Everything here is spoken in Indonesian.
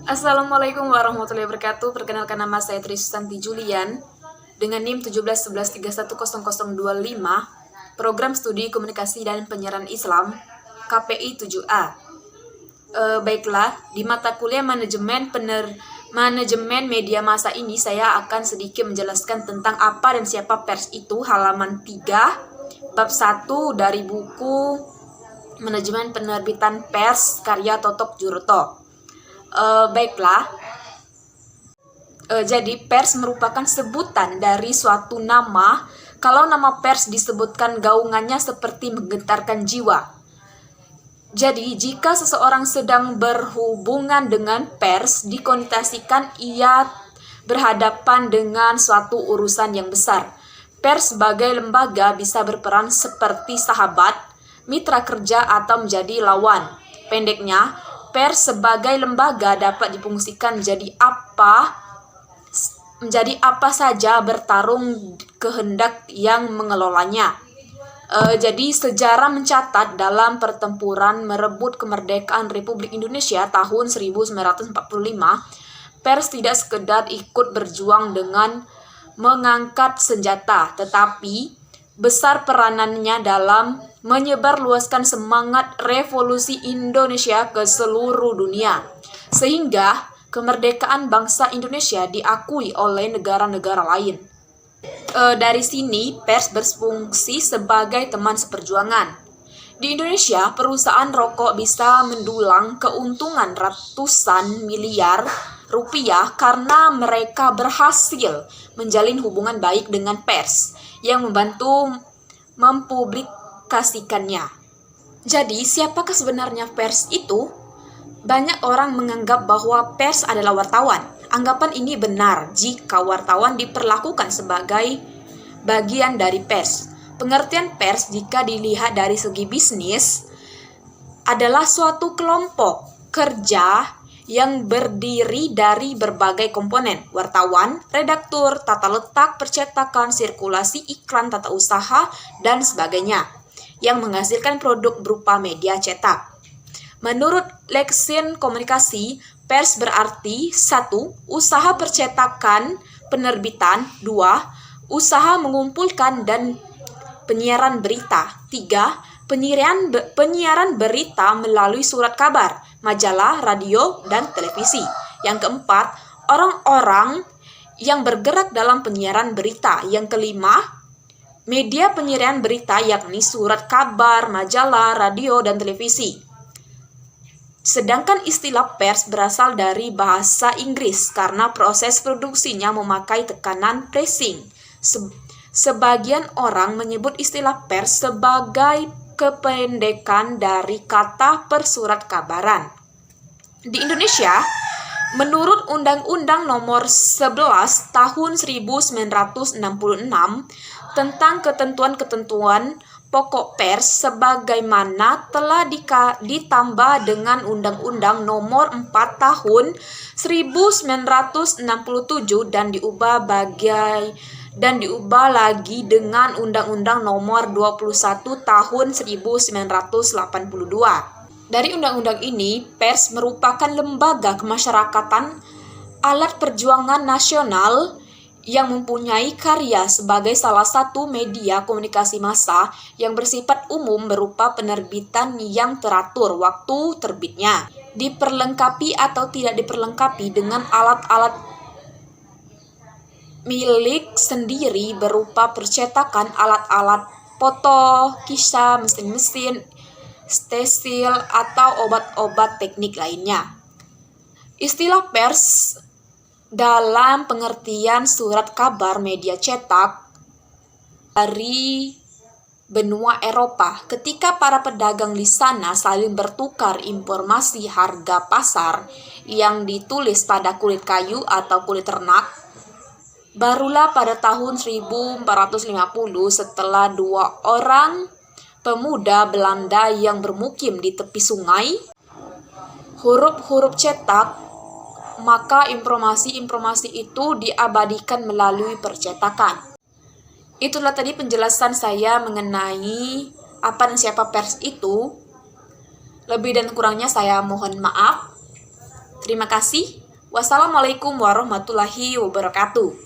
Assalamualaikum warahmatullahi wabarakatuh. Perkenalkan, nama saya Tristanti Julian dengan NIM 1711310025, Program Studi Komunikasi dan Penyiaran Islam, KPI 7A. Baiklah, di mata kuliah manajemen media massa ini saya akan sedikit menjelaskan tentang apa dan siapa pers itu, halaman 3, bab 1 dari buku Manajemen Penerbitan Pers karya Totok Juroto. Baiklah, jadi pers merupakan sebutan dari suatu nama. Kalau nama pers disebutkan, gaungannya seperti menggetarkan jiwa. Jadi jika seseorang sedang berhubungan dengan pers, dikonotasikan ia berhadapan dengan suatu urusan yang besar. Pers sebagai lembaga bisa berperan seperti sahabat, mitra kerja, atau menjadi lawan. Pendeknya, pers sebagai lembaga dapat difungsikan menjadi apa saja bertarung kehendak yang mengelolanya. Jadi sejarah mencatat dalam pertempuran merebut kemerdekaan Republik Indonesia tahun 1945, pers tidak sekedar ikut berjuang dengan mengangkat senjata, tetapi besar peranannya dalam menyebarluaskan semangat revolusi Indonesia ke seluruh dunia, sehingga kemerdekaan bangsa Indonesia diakui oleh negara-negara lain. Dari sini, pers berfungsi sebagai teman seperjuangan. Di Indonesia, perusahaan rokok bisa mendulang keuntungan ratusan miliar rupiah karena mereka berhasil menjalin hubungan baik dengan pers yang membantu mempublikasikannya. Jadi, siapakah sebenarnya pers itu? Banyak orang menganggap bahwa pers adalah wartawan. Anggapan ini benar jika wartawan diperlakukan sebagai bagian dari pers. Pengertian pers jika dilihat dari segi bisnis adalah suatu kelompok kerja yang berdiri dari berbagai komponen: wartawan, redaktur, tata letak, percetakan, sirkulasi iklan, tata usaha, dan sebagainya, yang menghasilkan produk berupa media cetak. Menurut Leksin Komunikasi, pers berarti 1. Usaha percetakan, penerbitan. 2. Usaha mengumpulkan dan penyiaran berita. 3. Penyiaran berita melalui surat kabar, majalah, radio, dan televisi. Yang keempat, orang-orang yang bergerak dalam penyiaran berita. Yang kelima, media penyiaran berita yakni surat kabar, majalah, radio, dan televisi. Sedangkan istilah pers berasal dari bahasa Inggris karena proses produksinya memakai tekanan pressing. Sebagian orang menyebut istilah pers sebagai kependekan dari kata persurat kabaran. Di Indonesia, menurut Undang-Undang Nomor 11 Tahun 1966 tentang ketentuan-ketentuan pokok pers, sebagaimana telah ditambah dengan Undang-Undang Nomor 4 Tahun 1967 dan diubah lagi dengan Undang-Undang Nomor 21 Tahun 1982. Dari undang-undang ini, pers merupakan lembaga kemasyarakatan, alat perjuangan nasional yang mempunyai karya sebagai salah satu media komunikasi massa yang bersifat umum berupa penerbitan yang teratur waktu terbitnya, diperlengkapi atau tidak diperlengkapi dengan alat-alat milik sendiri berupa percetakan, alat-alat foto, kisah, mesin-mesin, stencil, atau obat-obat teknik lainnya. Istilah pers dalam pengertian surat kabar media cetak dari benua Eropa, ketika para pedagang di sana saling bertukar informasi harga pasar yang ditulis pada kulit kayu atau kulit ternak. Barulah pada tahun 1450 setelah 2 orang pemuda Belanda yang bermukim di tepi sungai, huruf-huruf cetak, maka informasi-informasi itu diabadikan melalui percetakan. Itulah tadi penjelasan saya mengenai apa dan siapa pers itu. Lebih dan kurangnya saya mohon maaf. Terima kasih. Wassalamualaikum warahmatullahi wabarakatuh.